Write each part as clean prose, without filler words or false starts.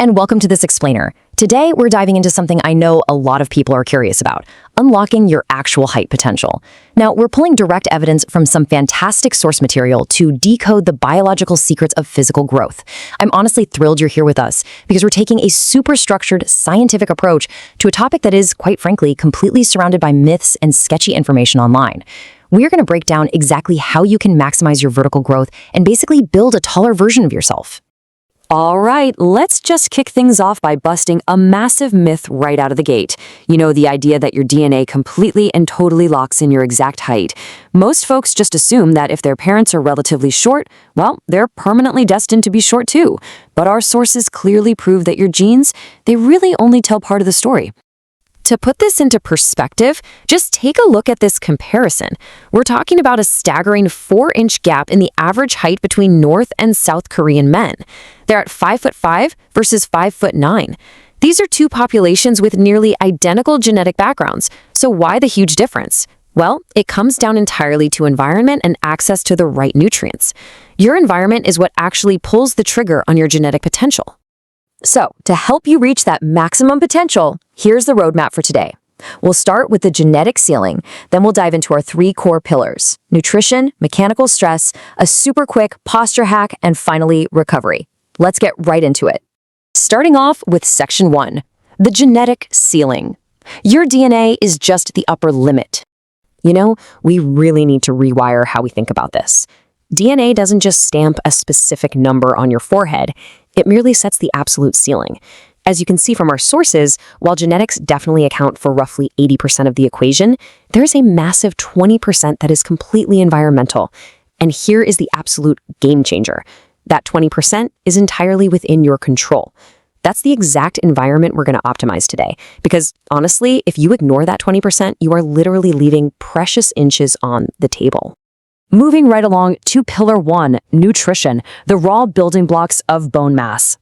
and welcome to This Explainer. Today, we're diving into something I know a lot of people are curious about, unlocking your actual height potential. Now, we're pulling direct evidence from some fantastic source material to decode the biological secrets of physical growth. I'm honestly thrilled you're here with us because we're taking a super structured, scientific approach to a topic that is, quite frankly, completely surrounded by myths and sketchy information online. We're going to break down exactly how you can maximize your vertical growth and basically build a taller version of yourself. All right, let's just kick things off by busting a massive myth right out of the gate. You know, the idea that your DNA completely and totally locks in your exact height. Most folks just assume that if their parents are relatively short, well, they're permanently destined to be short too. But our sources clearly prove that your genes, they really only tell part of the story. To put this into perspective, just take a look at this comparison. We're talking about a staggering 4-inch gap in the average height between North and South Korean men. They're at 5'5" versus 5'9". These are two populations with nearly identical genetic backgrounds. So why the huge difference? Well, it comes down entirely to environment and access to the right nutrients. Your environment is what actually pulls the trigger on your genetic potential. So, to help you reach that maximum potential, here's the roadmap for today. We'll start with the genetic ceiling, then we'll dive into our 3 core pillars: nutrition, mechanical stress, a super quick posture hack, and finally, recovery. Let's get right into it. Starting off with section 1, the genetic ceiling. Your DNA is just the upper limit. You know, we really need to rewire how we think about this. DNA doesn't just stamp a specific number on your forehead, it merely sets the absolute ceiling. As you can see from our sources, while genetics definitely account for roughly 80% of the equation, there's a massive 20% that is completely environmental. And here is the absolute game changer. That 20% is entirely within your control. That's the exact environment we're going to optimize today. Because honestly, if you ignore that 20%, you are literally leaving precious inches on the table. Moving right along to pillar 1, nutrition, the raw building blocks of bone mass.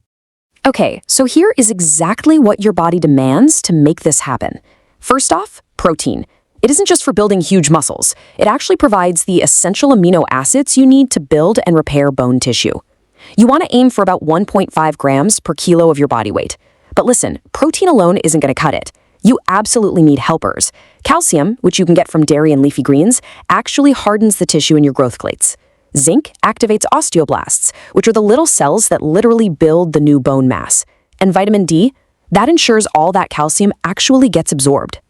Okay, so here is exactly what your body demands to make this happen. First off, protein. It isn't just for building huge muscles. It actually provides the essential amino acids you need to build and repair bone tissue. You want to aim for about 1.5 grams per kilo of your body weight. But listen, protein alone isn't going to cut it. You absolutely need helpers. Calcium, which you can get from dairy and leafy greens, actually hardens the tissue in your growth plates. Zinc activates osteoblasts, which are the little cells that literally build the new bone mass. And vitamin D, that ensures all that calcium actually gets absorbed.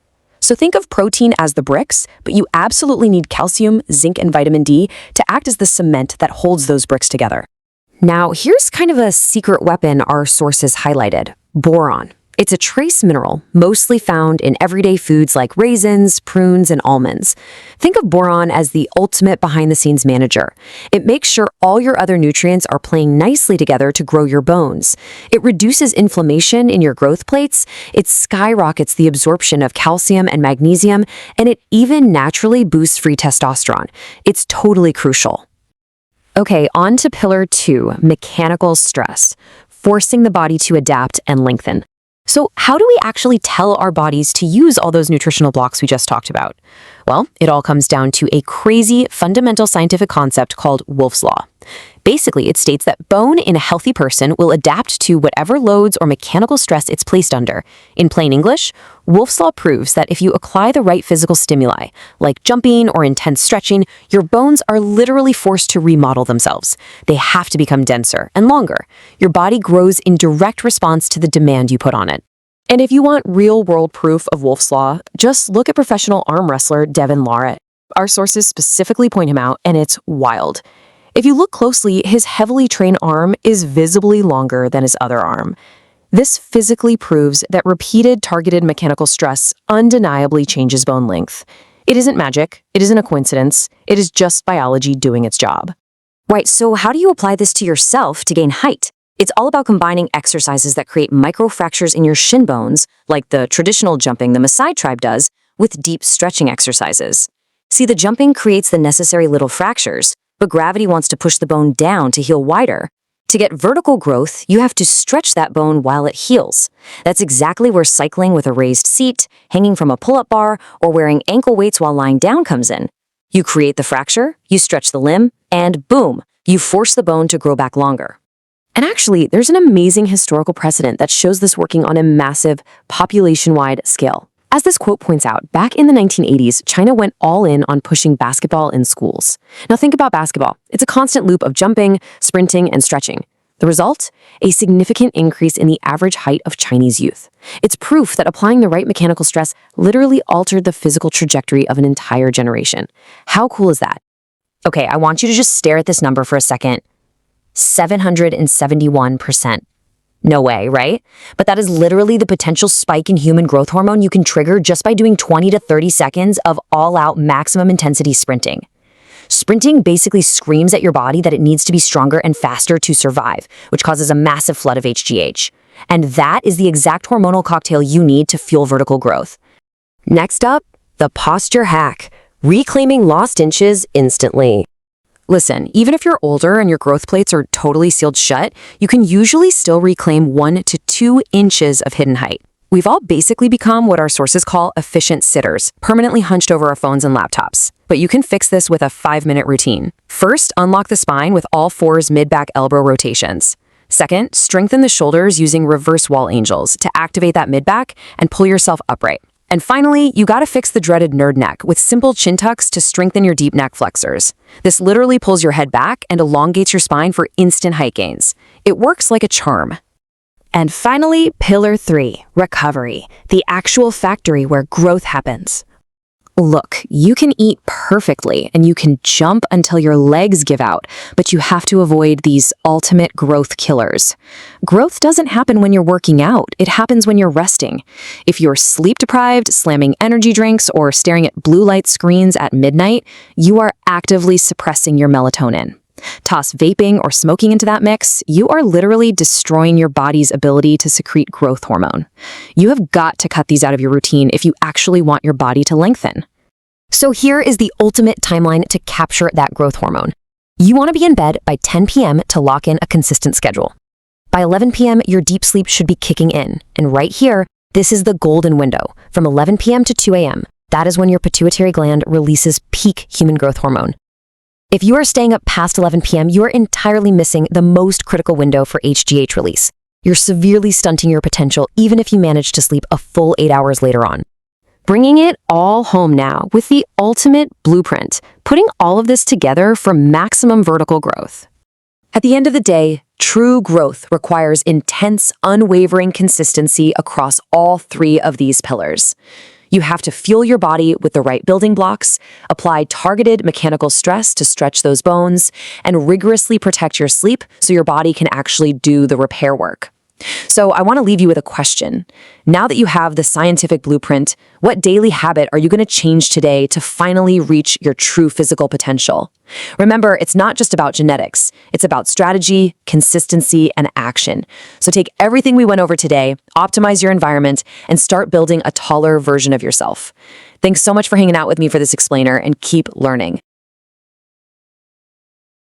So think of protein as the bricks, but you absolutely need calcium, zinc, and vitamin D to act as the cement that holds those bricks together. Now, here's kind of a secret weapon our sources highlighted: boron. It's a trace mineral, mostly found in everyday foods like raisins, prunes, and almonds. Think of boron as the ultimate behind-the-scenes manager. It makes sure all your other nutrients are playing nicely together to grow your bones. It reduces inflammation in your growth plates, it skyrockets the absorption of calcium and magnesium, and it even naturally boosts free testosterone. It's totally crucial. Okay, on to pillar 2, mechanical stress, forcing the body to adapt and lengthen. So how do we actually tell our bodies to use all those nutritional blocks we just talked about? Well, it all comes down to a crazy fundamental scientific concept called Wolff's Law. Basically, it states that bone in a healthy person will adapt to whatever loads or mechanical stress it's placed under. In plain English, Wolff's Law proves that if you apply the right physical stimuli, like jumping or intense stretching, your bones are literally forced to remodel themselves. They have to become denser and longer. Your body grows in direct response to the demand you put on it. And if you want real-world proof of Wolff's Law, just look at professional arm wrestler Devin Larratt. Our sources specifically point him out, and it's wild. If you look closely, his heavily trained arm is visibly longer than his other arm. This physically proves that repeated targeted mechanical stress undeniably changes bone length. It isn't magic, it isn't a coincidence, it is just biology doing its job. Right, so how do you apply this to yourself to gain height? It's all about combining exercises that create microfractures in your shin bones, like the traditional jumping the Maasai tribe does, with deep stretching exercises. See, the jumping creates the necessary little fractures, but gravity wants to push the bone down to heal wider. To get vertical growth, you have to stretch that bone while it heals. That's exactly where cycling with a raised seat, hanging from a pull-up bar, or wearing ankle weights while lying down comes in. You create the fracture, you stretch the limb, and boom, you force the bone to grow back longer. And actually, there's an amazing historical precedent that shows this working on a massive, population-wide scale. As this quote points out, back in the 1980s, China went all in on pushing basketball in schools. Now think about basketball. It's a constant loop of jumping, sprinting, and stretching. The result? A significant increase in the average height of Chinese youth. It's proof that applying the right mechanical stress literally altered the physical trajectory of an entire generation. How cool is that? Okay, I want you to just stare at this number for a second. 771%. No way, right? But that is literally the potential spike in human growth hormone you can trigger just by doing 20 to 30 seconds of all-out maximum intensity sprinting. Sprinting basically screams at your body that it needs to be stronger and faster to survive, which causes a massive flood of HGH. And that is the exact hormonal cocktail you need to fuel vertical growth. Next up, the posture hack, reclaiming lost inches instantly. Listen, even if you're older and your growth plates are totally sealed shut, you can usually still reclaim 1 to 2 inches of hidden height. We've all basically become what our sources call efficient sitters, permanently hunched over our phones and laptops. But you can fix this with a 5-minute routine. First, unlock the spine with all fours mid-back elbow rotations. Second, strengthen the shoulders using reverse wall angels to activate that mid-back and pull yourself upright. And finally, you gotta fix the dreaded nerd neck with simple chin tucks to strengthen your deep neck flexors. This literally pulls your head back and elongates your spine for instant height gains. It works like a charm. And finally, pillar 3, recovery, the actual factory where growth happens. Look, you can eat perfectly and you can jump until your legs give out, but you have to avoid these ultimate growth killers. Growth doesn't happen when you're working out, it happens when you're resting. If you're sleep deprived, slamming energy drinks, or staring at blue light screens at midnight, you are actively suppressing your melatonin. Toss vaping or smoking into that mix, you are literally destroying your body's ability to secrete growth hormone. You have got to cut these out of your routine if you actually want your body to lengthen. So here is the ultimate timeline to capture that growth hormone. You want to be in bed by 10 p.m. to lock in a consistent schedule. By 11 p.m., your deep sleep should be kicking in. And right here, this is the golden window. From 11 p.m. to 2 a.m., that is when your pituitary gland releases peak human growth hormone. If you are staying up past 11 p.m., you are entirely missing the most critical window for HGH release. You're severely stunting your potential even if you manage to sleep a full 8 hours later on. Bringing it all home now with the ultimate blueprint, putting all of this together for maximum vertical growth. At the end of the day, true growth requires intense, unwavering consistency across all 3 of these pillars. You have to fuel your body with the right building blocks, apply targeted mechanical stress to stretch those bones, and rigorously protect your sleep so your body can actually do the repair work. So I want to leave you with a question. Now that you have the scientific blueprint, what daily habit are you going to change today to finally reach your true physical potential? Remember, it's not just about genetics. It's about strategy, consistency, and action. So take everything we went over today, optimize your environment, and start building a taller version of yourself. Thanks so much for hanging out with me for this explainer, and keep learning.